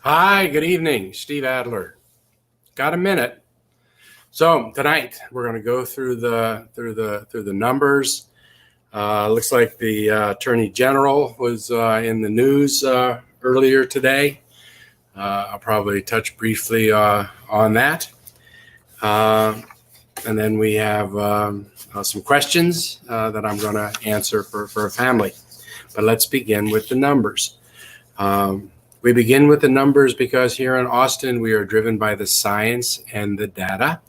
Hi, good evening. Steve Adler. Got a minute? So tonight we're going to go through the numbers. Looks like the Attorney General was in the news earlier today. I'll probably touch briefly on that, and then we have some questions that I'm going to answer for a family. But let's begin with the numbers. We begin with the numbers because here in Austin, we are driven by the science and the data.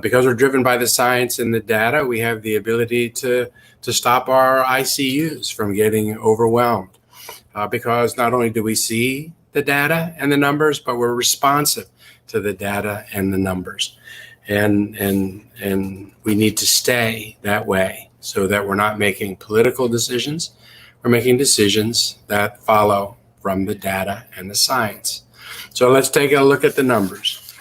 Because we're driven by the science and the data, we have the ability to stop our ICUs from getting overwhelmed. Because not only do we see the data and the numbers, but we're responsive to the data and the numbers. And we need to stay that way so that we're not making political decisions. We're making decisions that follow from the data and the science. So let's take a look at the numbers.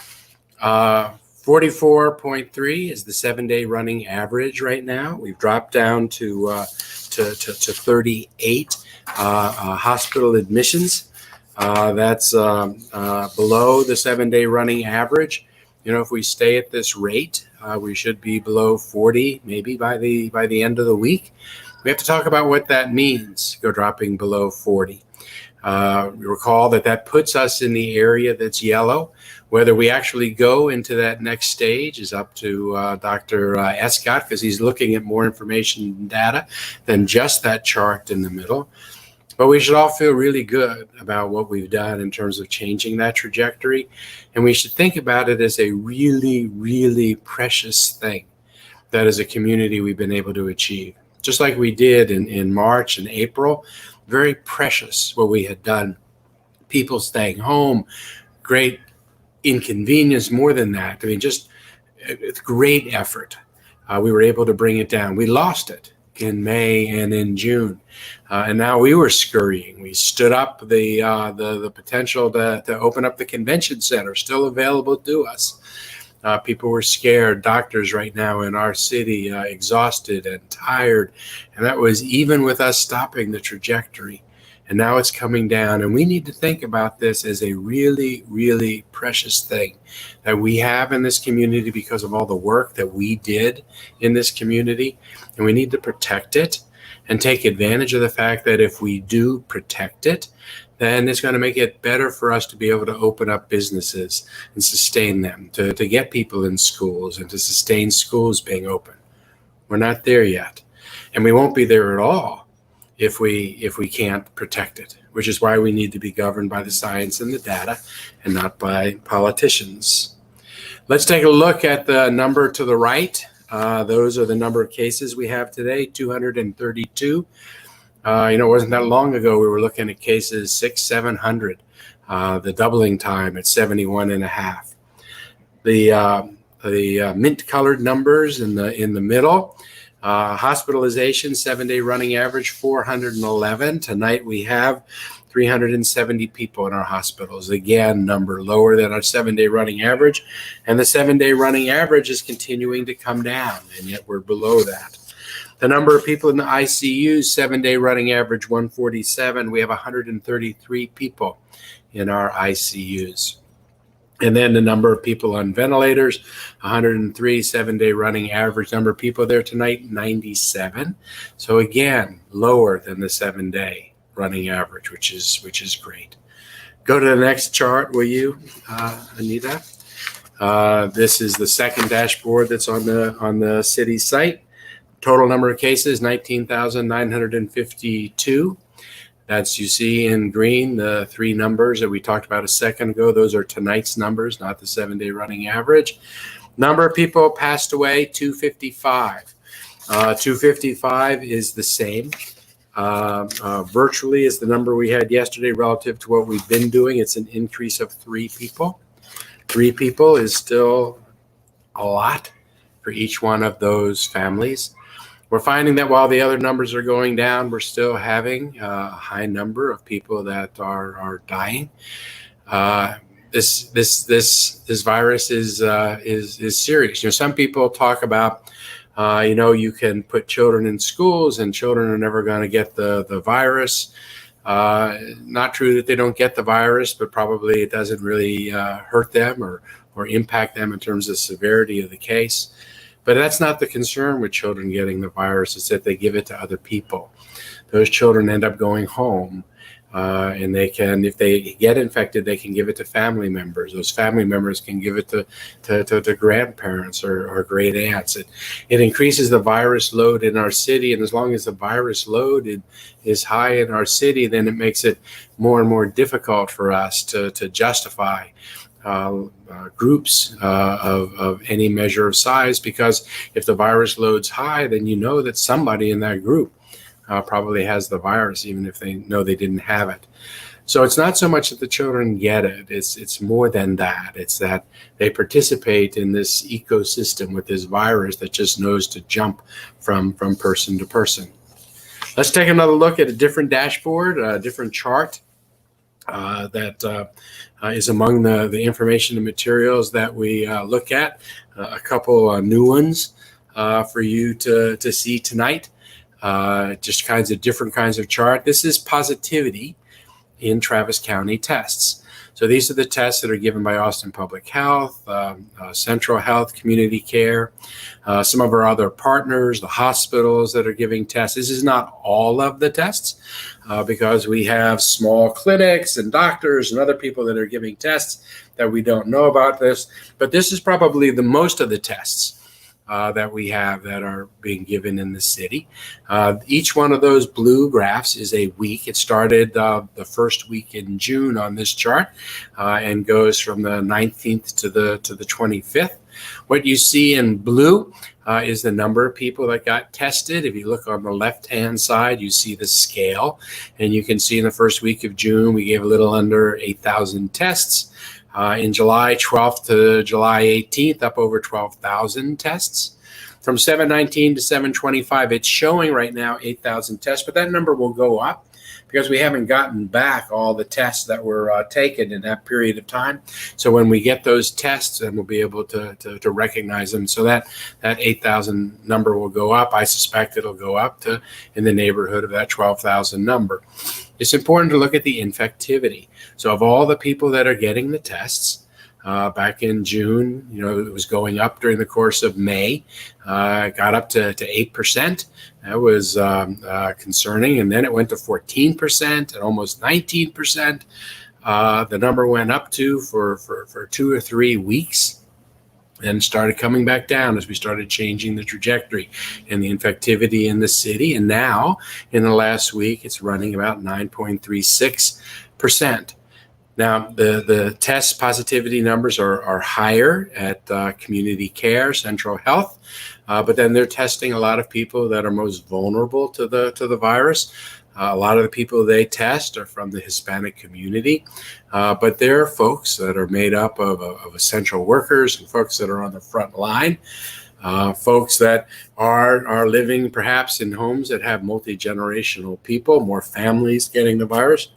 44.3 is the 7-day running average right now. We've dropped down to 38 hospital admissions. That's below the 7-day running average. You know, if we stay at this rate, we should be below 40, maybe by the end of the week. We have to talk about what that means, go dropping below 40. Recall that puts us in the area that's yellow. Whether we actually go into that next stage is up to Dr. Escott, because he's looking at more information and data than just that chart in the middle. But we should all feel really good about what we've done in terms of changing that trajectory. And we should think about it as a really, really precious thing that as a community we've been able to achieve. Just like we did in March and April, very precious what we had done. People staying home, great inconvenience, more than that. I mean, just great effort. We were able to bring it down. We lost it in May and in June. And now we were scurrying. We stood up the potential to open up the convention center, still available to us. People were scared. Doctors right now in our city, exhausted and tired. And that was even with us stopping the trajectory. And now it's coming down. And we need to think about this as a really, really precious thing that we have in this community because of all the work that we did in this community. And we need to protect it and take advantage of the fact that if we do protect it, then it's going to make it better for us to be able to open up businesses and sustain them, to get people in schools and to sustain schools being open. We're not there yet. And we won't be there at all if we can't protect it, which is why we need to be governed by the science and the data and not by politicians. Let's take a look at the number to the right. Those are the number of cases we have today, 232. It wasn't that long ago we were looking at cases 600-700, the doubling time at 71 and a half. The mint-colored numbers in the middle. Hospitalization, 7-day running average, 411. Tonight we have 370 people in our hospitals. Again, number lower than our 7-day running average. And the 7-day running average is continuing to come down, and yet we're below that. The number of people in the ICUs, 7-day running average 147. We have 133 people in our ICUs. And then the number of people on ventilators, 103, 7-day running average number of people there tonight, 97. So again, lower than the 7-day running average, which is great. Go to the next chart, will you, Anita? This is the second dashboard that's on the city site. Total number of cases, 19,952. That's, you see in green, the three numbers that we talked about a second ago. Those are tonight's numbers, not the 7-day running average. Number of people passed away, 255. 255 is the same. Virtually is the number we had yesterday relative to what we've been doing. It's an increase of 3 people. 3 people is still a lot for each one of those families. We're finding that while the other numbers are going down, we're still having a high number of people that are dying. This virus is serious. Some people talk about, you can put children in schools and children are never going to get the virus. Not true that they don't get the virus, but probably it doesn't really hurt them or impact them in terms of severity of the case. But that's not the concern with children getting the virus. It's that they give it to other people. Those children end up going home. And they can, if they get infected, they can give it to family members. Those family members can give it to grandparents or great aunts. It increases the virus load in our city, and as long as the virus load is high in our city, then it makes it more and more difficult for us to justify groups of any measure of size, because if the virus load's high, then you know that somebody in that group probably has the virus, even if they know they didn't have it. So it's not so much that the children get it. It's more than that. It's that they participate in this ecosystem with this virus that just knows to jump from person to person. Let's take another look at a different dashboard, a different chart that is among the information and materials that we look at. A couple new ones for you to see tonight. Just different kinds of chart. This is positivity in Travis County tests. So these are the tests that are given by Austin Public Health, Central Health, Community Care, some of our other partners, the hospitals that are giving tests. This is not all of the tests because we have small clinics and doctors and other people that are giving tests that we don't know about this. But this is probably the most of the tests that we have that are being given in the city. Each one of those blue graphs is a week. It started the first week in June on this chart and goes from the 19th to the 25th. What you see in blue is the number of people that got tested. If you look on the left-hand side, you see the scale, and you can see in the first week of June, we gave a little under 8,000 tests. In July 12th to July 18th, up over 12,000 tests. From 7/19 to 7/25, it's showing right now 8,000 tests, but that number will go up because we haven't gotten back all the tests that were taken in that period of time. So when we get those tests, then we'll be able to recognize them. So that 8,000 number will go up. I suspect it'll go up to in the neighborhood of that 12,000 number. It's important to look at the infectivity. So of all the people that are getting the tests, back in June, it was going up during the course of May, got up to 8%. That was concerning. And then it went to 14% and almost 19%. The number went up to for 2 or 3 weeks, and started coming back down as we started changing the trajectory and the infectivity in the city. And now, in the last week, it's running about 9.36%. Now, the test positivity numbers are higher at Community Care, Central Health, but then they're testing a lot of people that are most vulnerable to the virus. A lot of the people they test are from the Hispanic community, but there are folks that are made up of essential workers and folks that are on the front line, folks that are living perhaps in homes that have multi-generational people, more families getting the virus.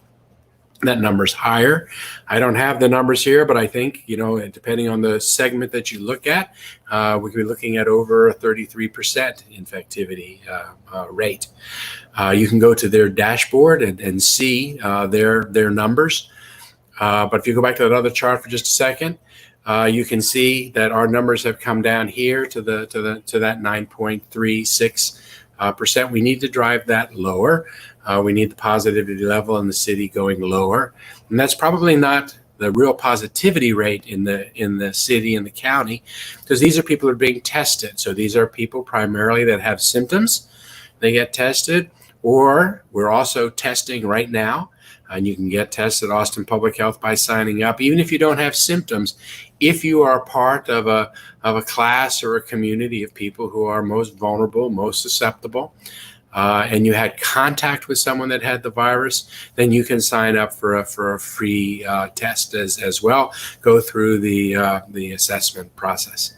That number's higher. I don't have the numbers here, but I think, depending on the segment that you look at, we could be looking at over a 33% infectivity rate. You can go to their dashboard and see their numbers. But if you go back to that other chart for just a second, you can see that our numbers have come down here to that 9.36%. We need to drive that lower. We need the positivity level in the city going lower, and that's probably not the real positivity rate in the city and the county, because these are people who are being tested. So these are people primarily that have symptoms. They get tested, or we're also testing right now, and you can get tested at Austin Public Health by signing up, even if you don't have symptoms. If you are part of a class or a community of people who are most vulnerable, most susceptible, and you had contact with someone that had the virus, then you can sign up for a free test as well. Go through the assessment process.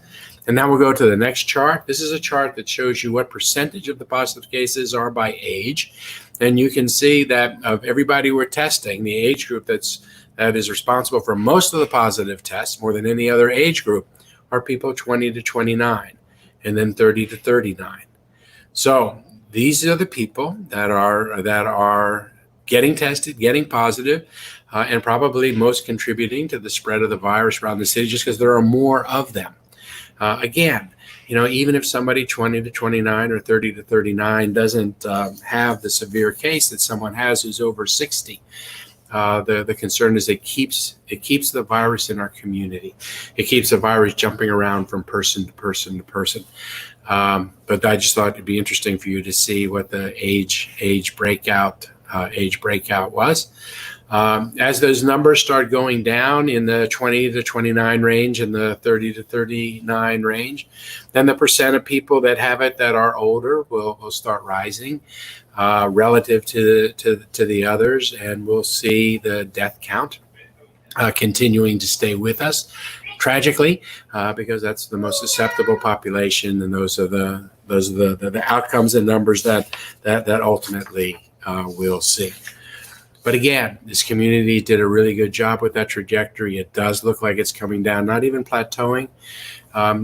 And now we'll go to the next chart. This is a chart that shows you what percentage of the positive cases are by age. And you can see that of everybody we're testing, the age group that is responsible for most of the positive tests, more than any other age group, are people 20 to 29 and then 30 to 39. So these are the people that are getting tested, getting positive, and probably most contributing to the spread of the virus around the city just because there are more of them. Again, even if somebody 20 to 29 or 30 to 39 doesn't have the severe case that someone has who's over 60, the concern is it keeps the virus in our community. It keeps the virus jumping around from person to person to person. But I just thought it'd be interesting for you to see what the age breakout was. As those numbers start going down in the 20 to 29 range and the 30 to 39 range, then the percent of people that have it that are older will start rising relative to the others, and we'll see the death count continuing to stay with us. Tragically, because that's the most susceptible population, and those are the outcomes and numbers that ultimately we'll see. But again, this community did a really good job with that trajectory. It does look like it's coming down, not even plateauing.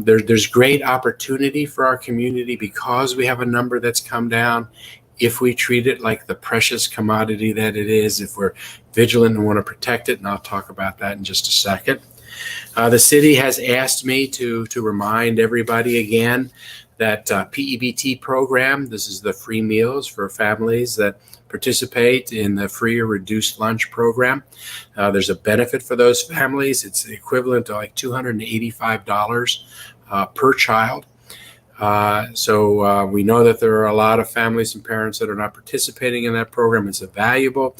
There's great opportunity for our community because we have a number that's come down. If we treat it like the precious commodity that it is, if we're vigilant and want to protect it, and I'll talk about that in just a second. The city has asked me to remind everybody again that PEBT program, this is the free meals for families that participate in the free or reduced lunch program. There's a benefit for those families. It's the equivalent to like $285 per child. So we know that there are a lot of families and parents that are not participating in that program. It's valuable.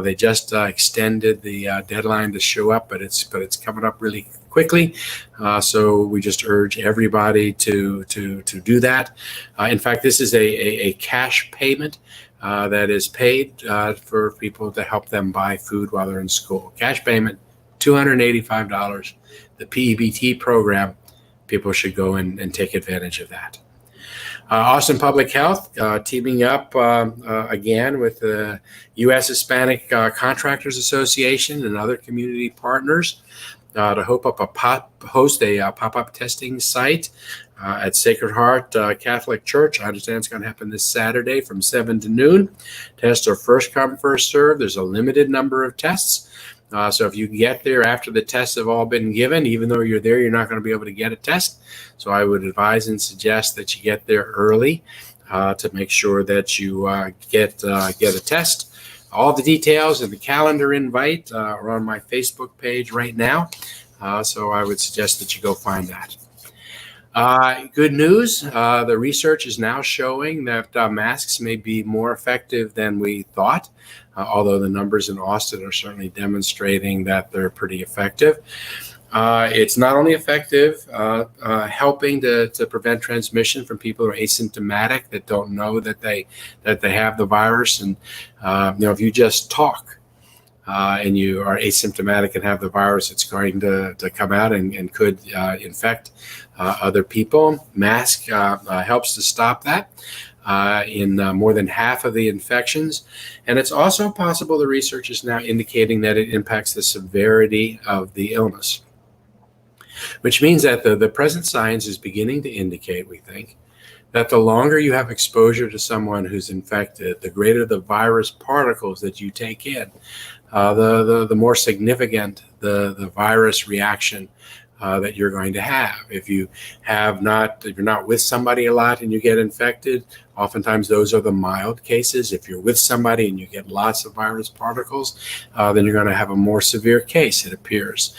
They just extended the deadline to show up, but it's coming up really quickly. So we just urge everybody to do that. In fact, this is a cash payment that is paid for people to help them buy food while they're in school. Cash payment, $285. The PEBT program. People should go and take advantage of that. Austin Public Health teaming up again with the U.S. Hispanic Contractors Association and other community partners to host a pop-up testing site at Sacred Heart Catholic Church. I understand it's going to happen this Saturday from 7 to noon. Tests are first come, first served. There's a limited number of tests. So if you get there after the tests have all been given, even though you're there, you're not going to be able to get a test. So I would advise and suggest that you get there early to make sure that you get a test. All the details and the calendar invite are on my Facebook page right now. So I would suggest that you go find that. Good news, the research is now showing that masks may be more effective than we thought, although the numbers in Austin are certainly demonstrating that they're pretty effective. It's not only effective helping to prevent transmission from people who are asymptomatic that don't know that they have the virus. And if you just talk and you are asymptomatic and have the virus, it's going to come out and could infect other people. Mask helps to stop that in more than half of the infections. And it's also possible, the research is now indicating, that it impacts the severity of the illness, which means that the present science is beginning to indicate, we think, that the longer you have exposure to someone who's infected, the greater the virus particles that you take in, the more significant the virus reaction that you're going to have. If you're not with somebody a lot and you get infected, oftentimes those are the mild cases. If you're with somebody and you get lots of virus particles, then you're going to have a more severe case, it appears,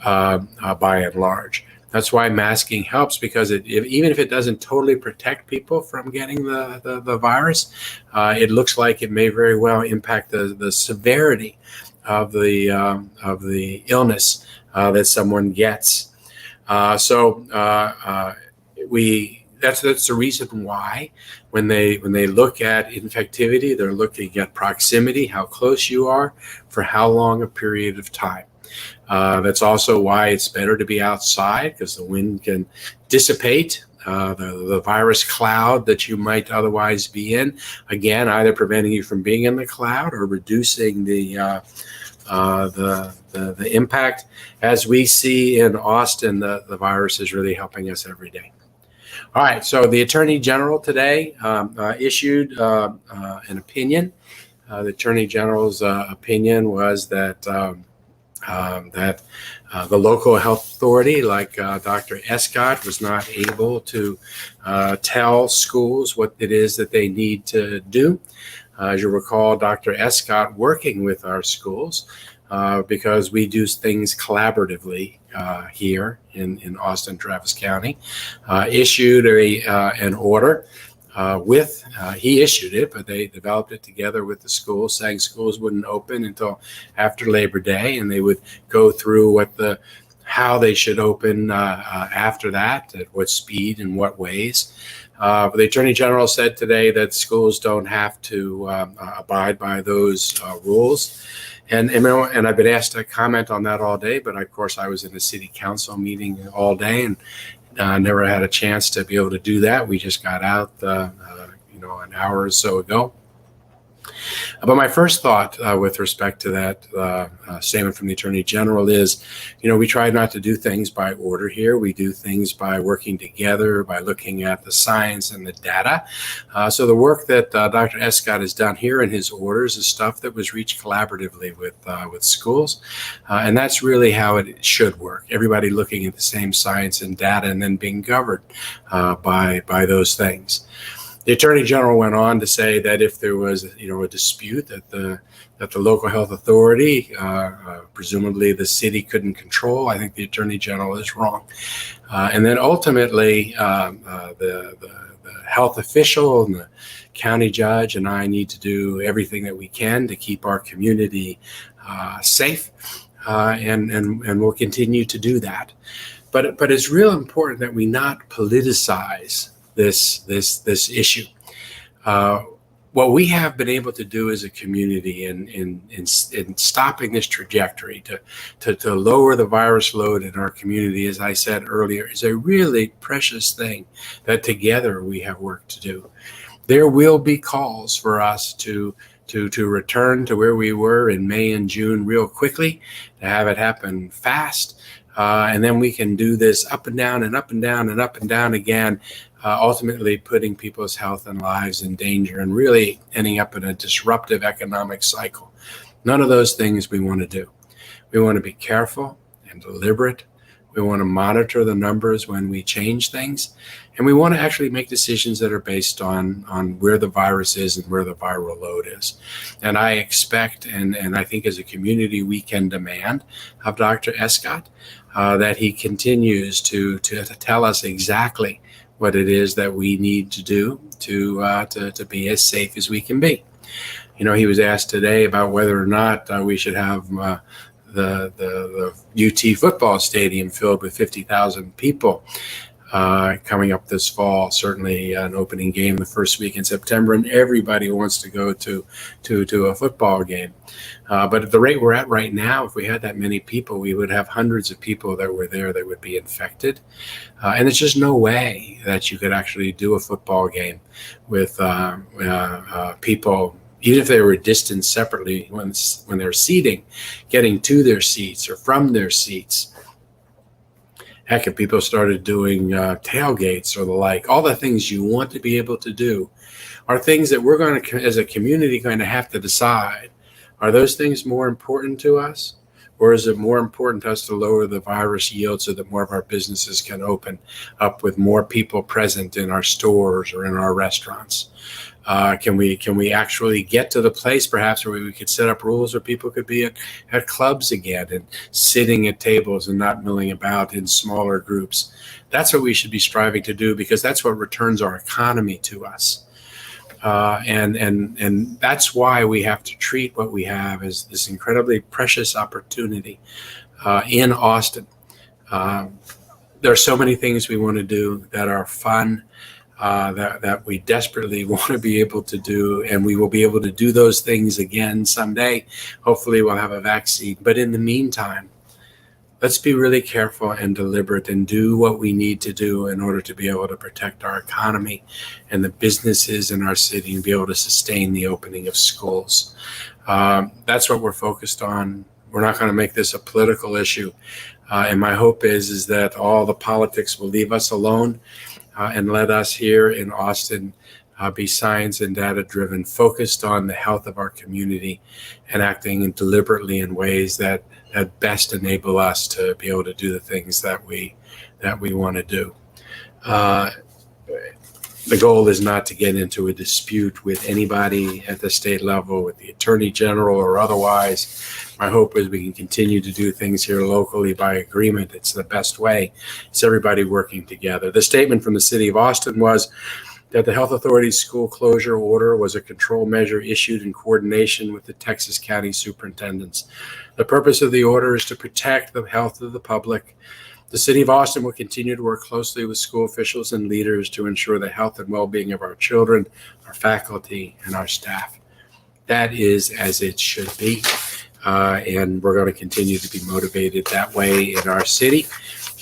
by and large. That's why masking helps, because even if it doesn't totally protect people from getting the virus, it looks like it may very well impact the severity of the illness that someone gets. That's the reason why when they look at infectivity, they're looking at proximity, how close you are, for how long a period of time. That's also why it's better to be outside, because the wind can dissipate the virus cloud that you might otherwise be in. Again, either preventing you from being in the cloud or reducing the impact. As we see in Austin, the virus is really helping us every day. All right, so the Attorney General today issued an opinion The Attorney General's opinion was that the local health authority, like Dr. Escott, was not able to tell schools what it is that they need to do. As you recall, Dr. Escott, working with our schools, because we do things collaboratively here in Austin, Travis County, issued an order he issued it, but they developed it together with the schools, saying schools wouldn't open until after Labor Day, and they would go through how they should open after that, at what speed and what ways. But the Attorney General said today that schools don't have to abide by those rules. And I've been asked to comment on that all day, but of course I was in a city council meeting all day and never had a chance to be able to do that. We just got out, an hour or so ago. But my first thought with respect to that statement from the Attorney General is, we try not to do things by order here. We do things by working together, by looking at the science and the data. So the work that Dr. Escott has done here in his orders is stuff that was reached collaboratively with schools. And that's really how it should work. Everybody looking at the same science and data and then being governed by those things. The Attorney General went on to say that if there was, a dispute that the local health authority, presumably the city, couldn't control, I think the Attorney General is wrong. And then ultimately, the health official and the county judge and I need to do everything that we can to keep our community safe, and we'll continue to do that. But it's real important that we not politicize this issue. What we have been able to do as a community in stopping this trajectory to lower the virus load in our community, as I said earlier, is a really precious thing that together we have work to do. There will be calls for us to return to where we were in May and June real quickly, to have it happen fast. And then we can do this up and down and up and down and up and down again, ultimately putting people's health and lives in danger and really ending up in a disruptive economic cycle. None of those things we want to do. We want to be careful and deliberate. We want to monitor the numbers when we change things. And we want to actually make decisions that are based on where the virus is and where the viral load is. And I expect, and I think as a community, we can demand of Dr. Escott that he continues to tell us exactly what it is that we need to do to be as safe as we can be. He was asked today about whether or not we should have the UT football stadium filled with 50,000 people coming up this fall. Certainly an opening game the first week in September, and everybody wants to go to a football game. But at the rate we're at right now, if we had that many people, we would have hundreds of people that were there that would be infected. And there's just no way that you could actually do a football game with people, even if they were distanced separately when they're seating, getting to their seats or from their seats. Heck, if people started doing tailgates or the like, all the things you want to be able to do are things that we're going to, as a community, going to have to decide. Are those things more important to us? Or is it more important to us to lower the virus yield so that more of our businesses can open up with more people present in our stores or in our restaurants? Can we actually get to the place perhaps where we could set up rules where people could be at clubs again and sitting at tables and not milling about in smaller groups? That's what we should be striving to do, because that's what returns our economy to us. And that's why we have to treat what we have as this incredibly precious opportunity in Austin. There are so many things we want to do that are fun, that we desperately want to be able to do, and we will be able to do those things again someday. Hopefully we'll have a vaccine. But in the meantime, let's be really careful and deliberate and do what we need to do in order to be able to protect our economy and the businesses in our city and be able to sustain the opening of schools. That's what we're focused on. We're not going to make this a political issue. And my hope is that all the politics will leave us alone and let us here in Austin be science and data driven, focused on the health of our community, and acting deliberately in ways that best enable us to be able to do the things that we want to do. The goal is not to get into a dispute with anybody at the state level, with the Attorney General or otherwise. My hope is we can continue to do things here locally by agreement. It's the best way. It's everybody working together. The statement from the City of Austin was that the Health Authority's school closure order was a control measure issued in coordination with the Texas County Superintendents. The purpose of the order is to protect the health of the public. The City of Austin will continue to work closely with school officials and leaders to ensure the health and well-being of our children, our faculty, and our staff. That is as it should be, and we're going to continue to be motivated that way in our city,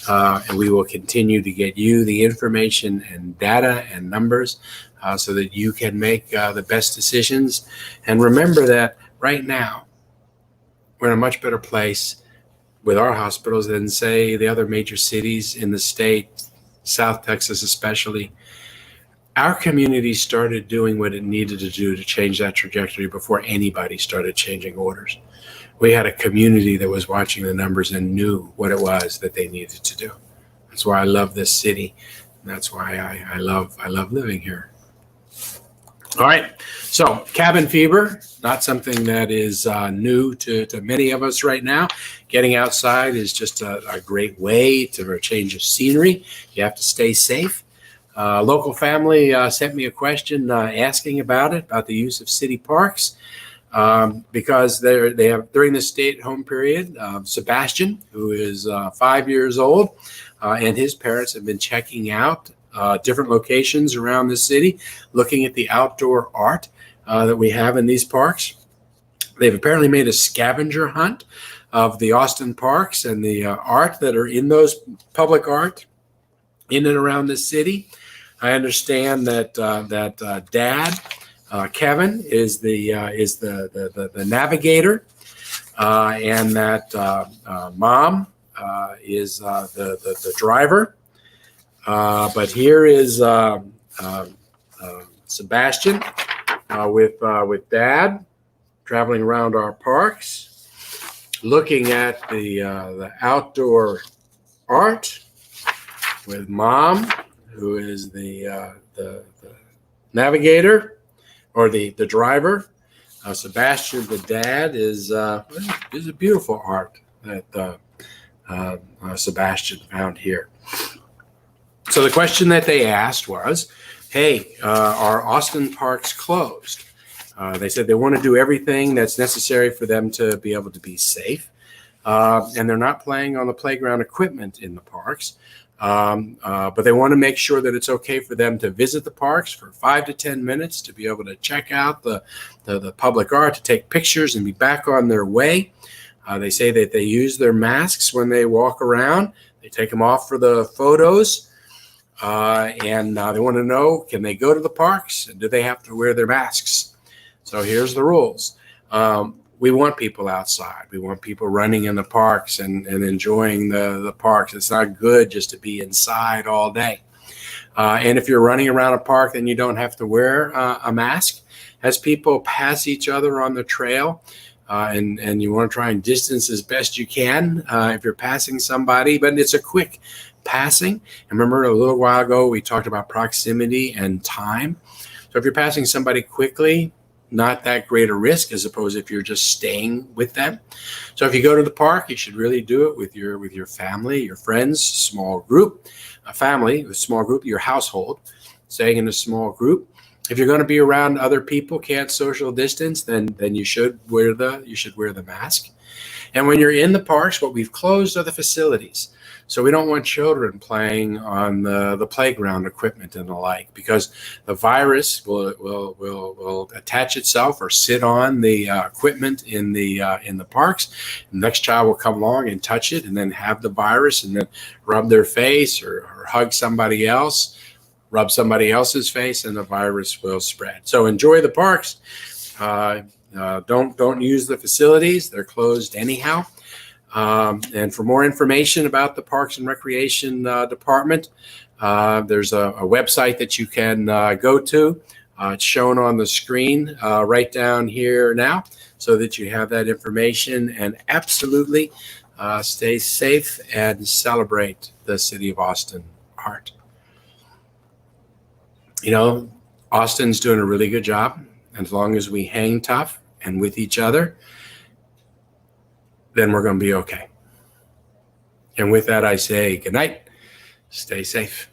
and we will continue to get you the information and data and numbers so that you can make the best decisions. And remember that right now, we're in a much better place with our hospitals than, say, the other major cities in the state, South Texas especially. Our community started doing what it needed to do to change that trajectory before anybody started changing orders. We had a community that was watching the numbers and knew what it was that they needed to do. That's why I love this city. And that's why I love living here. All right, so cabin fever, not something that is new to many of us right now. Getting outside is just a great way to change of scenery. You have to stay safe. Local family sent me a question asking about the use of city parks, because they have, during the stay-at-home period, Sebastian, who is 5 years old, and his parents have been checking out different locations around the city, looking at the outdoor art that we have in these parks. They've apparently made a scavenger hunt of the Austin parks and the art that are in those public art in and around the city. I understand that Dad, Kevin, is the navigator, and that Mom is the driver. But here is Sebastian with Dad traveling around our parks, looking at the outdoor art, with Mom, who is the navigator or the driver. Sebastian, the dad, is a beautiful art that Sebastian found here. So the question that they asked was, hey, are Austin parks closed? They said they want to do everything that's necessary for them to be able to be safe. And they're not playing on the playground equipment in the parks. But they want to make sure that it's okay for them to visit the parks for 5 to 10 minutes, to be able to check out the public art, to take pictures and be back on their way. They say that they use their masks when they walk around. They take them off for the photos. And they want to know, can they go to the parks, and do they have to wear their masks? So here's the rules. We want people outside. We want people running in the parks and enjoying the parks. It's not good just to be inside all day. And if you're running around a park, then you don't have to wear a mask. As people pass each other on the trail, and you want to try and distance as best you can if you're passing somebody, but it's a quick passing. And remember, a little while ago, we talked about proximity and time. So if you're passing somebody quickly, not that great a risk as opposed if you're just staying with them. So if you go to the park, you should really do it with your family, your friends, small group, a family, a small group, your household, staying in a small group. If you're going to be around other people, can't social distance, then you should wear the mask. And when you're in the parks, what we've closed are the facilities. So we don't want children playing on the playground equipment and the like, because the virus will attach itself or sit on the equipment in the parks. The next child will come along and touch it, and then have the virus, and then rub their face or hug somebody else, rub somebody else's face, and the virus will spread. So enjoy the parks. Don't use the facilities; they're closed anyhow. And for more information about the Parks and Recreation Department, there's a website that you can go to, It's shown on the screen right down here now so that you have that information. And absolutely stay safe and celebrate the City of Austin art. You know, Austin's doing a really good job. As long as we hang tough and with each other, then we're going to be okay. And with that, I say good night. Stay safe.